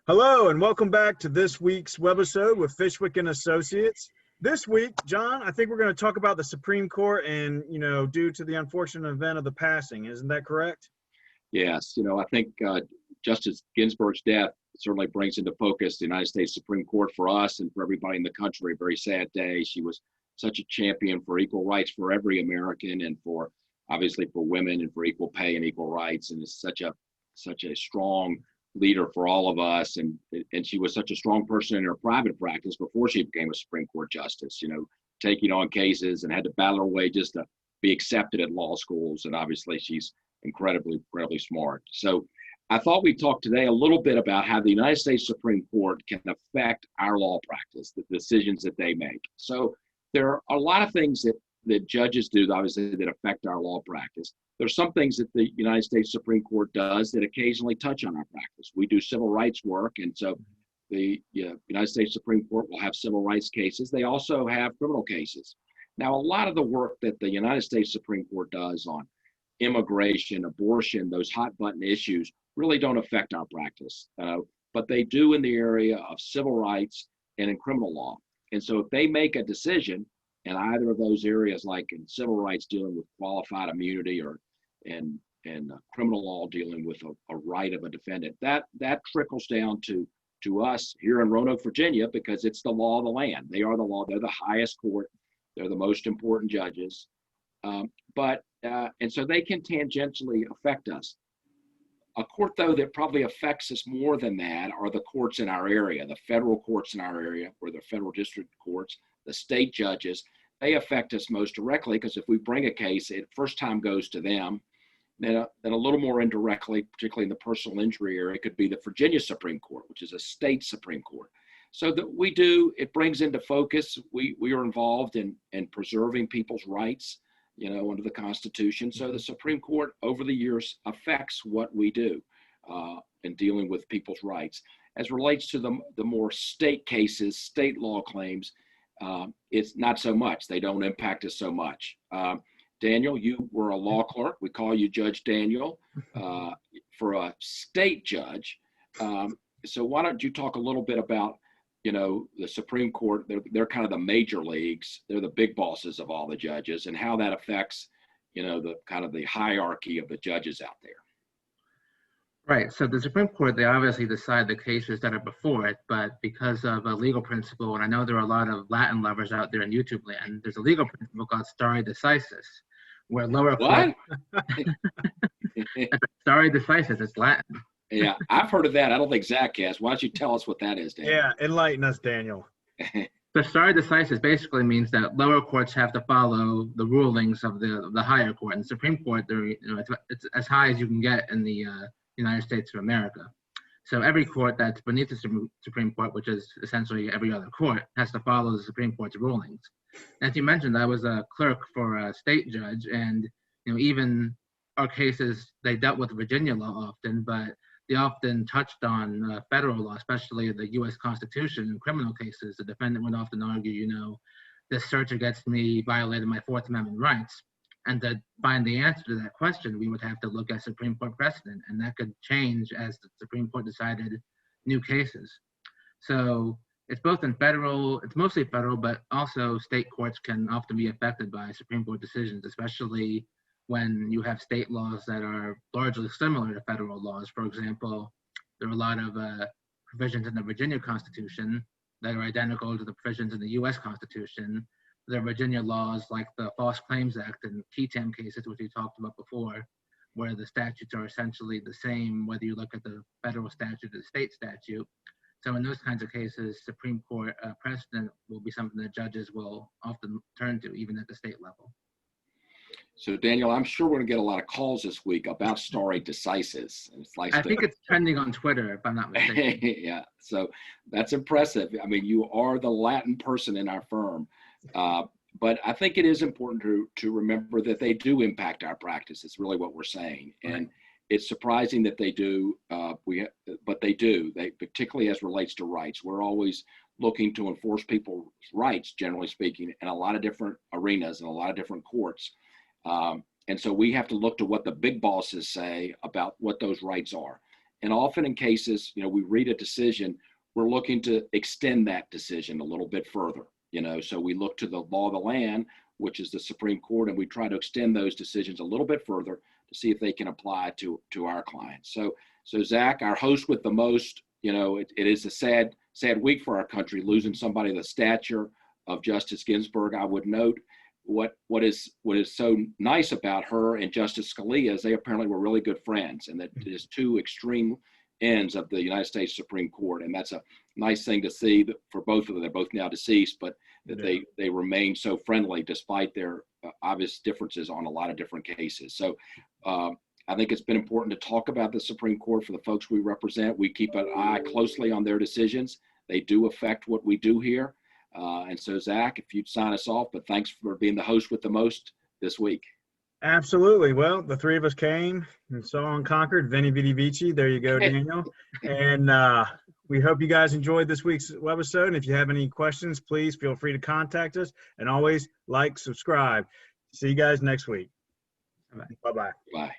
Hello and welcome back to this week's webisode with Fishwick and Associates. This week, John, I think we're going to talk about the Supreme Court and, due to the unfortunate event of the passing. Isn't that correct? Yes, I think Justice Ginsburg's death certainly brings into focus the United States Supreme Court for us and for everybody in the country. A very sad day. She was such a champion for equal rights for every American and obviously for women and for equal pay and equal rights. And is such a strong leader for all of us. And she was such a strong person in her private practice before she became a Supreme Court justice, taking on cases and had to battle her way just to be accepted at law schools. And obviously she's incredibly smart. So I thought we'd talk today a little bit about how the United States Supreme Court can affect our law practice, the decisions that they make. So there are a lot of things that judges do, obviously, that affect our law practice. There's some things that the United States Supreme Court does that occasionally touch on our practice. We do civil rights work, and so the United States Supreme Court will have civil rights cases. They also have criminal cases. Now, a lot of the work that the United States Supreme Court does on immigration, abortion, those hot button issues really don't affect our practice, but they do in the area of civil rights and in criminal law. And so if they make a decision in either of those areas, like in civil rights dealing with qualified immunity or in criminal law dealing with a right of a defendant, that trickles down to us here in Roanoke, Virginia, because it's the law of the land. They are the law. They're the highest court. They're the most important judges. And so they can tangentially affect us. A court, though, that probably affects us more than that are the courts in our area, the federal courts in our area, or the federal district courts, the state judges. They affect us most directly because if we bring a case, it first time goes to them. Then a little more indirectly, particularly in the personal injury area, could be the Virginia Supreme Court, which is a state Supreme Court. So that it brings into focus, we are involved in preserving people's rights, under the Constitution. So the Supreme Court over the years affects what we do in dealing with people's rights. As relates to the more state cases, state law claims, it's not so much. They don't impact us so much. Daniel, you were a law clerk. We call you Judge Daniel for a state judge. So why don't you talk a little bit about, the Supreme Court? They're kind of the major leagues. They're the big bosses of all the judges, and how that affects, the kind of the hierarchy of the judges out there. Right. So the Supreme Court, they obviously decide the cases that are before it, but because of a legal principle, and I know there are a lot of Latin lovers out there in YouTube land, there's a legal principle called stare decisis, where lower court. Stare decisis, it's Latin. Yeah, I've heard of that. I don't think Zach has. Why don't you tell us what that is, Daniel? Yeah, enlighten us, Daniel. So stare decisis basically means that lower courts have to follow the rulings of the higher court. And the Supreme Court, it's as high as you can get in the United States of America. So every court that's beneath the Supreme Court, which is essentially every other court, has to follow the Supreme Court's rulings. As you mentioned, I was a clerk for a state judge, and even our cases, they dealt with Virginia law often, but they often touched on federal law, especially the U.S. Constitution. In criminal cases, the defendant would often argue, this search against me violated my Fourth Amendment rights. And to find the answer to that question, we would have to look at Supreme Court precedent, and that could change as the Supreme Court decided new cases. So it's mostly federal, but also state courts can often be affected by Supreme Court decisions, especially when you have state laws that are largely similar to federal laws. For example, there are a lot of provisions in the Virginia Constitution that are identical to the provisions in the U.S. Constitution. There are Virginia laws like the False Claims Act and TTAM cases, which we talked about before, where the statutes are essentially the same, whether you look at the federal statute or the state statute. So in those kinds of cases, Supreme Court precedent will be something that judges will often turn to, even at the state level. So Daniel, I'm sure we're going to get a lot of calls this week about stare decisis. I think it's trending on Twitter, if I'm not mistaken. Yeah, so that's impressive. I mean, you are the Latin person in our firm. But I think it is important to remember that they do impact our practice. It's really what we're saying. And it's surprising that they do, but they do. They, particularly as relates to rights. We're always looking to enforce people's rights, generally speaking, in a lot of different arenas and a lot of different courts. And so we have to look to what the big bosses say about what those rights are. And often in cases, we read a decision, we're looking to extend that decision a little bit further, so we look to the law of the land, which is the Supreme Court, and we try to extend those decisions a little bit further to see if they can apply to our clients. So Zach, our host with the most, it is a sad week for our country, losing somebody of the stature of Justice Ginsburg. I would note what is so nice about her and Justice Scalia is they apparently were really good friends, and that it is two extreme ends of the United States Supreme Court, and that's a nice thing to see for both of them. They're both now deceased, but that they remain so friendly despite their obvious differences on a lot of different cases. So I think it's been important to talk about the Supreme Court for the folks we represent. We keep an eye closely on their decisions. They do affect what we do here. And so, Zach, if you'd sign us off, but thanks for being the host with the most this week. Absolutely. Well, the three of us came and saw and conquered. Veni Vidi Vici. There you go, Daniel. And we hope you guys enjoyed this week's webisode. And if you have any questions, please feel free to contact us. And always like, subscribe. See you guys next week. Bye-bye. Bye.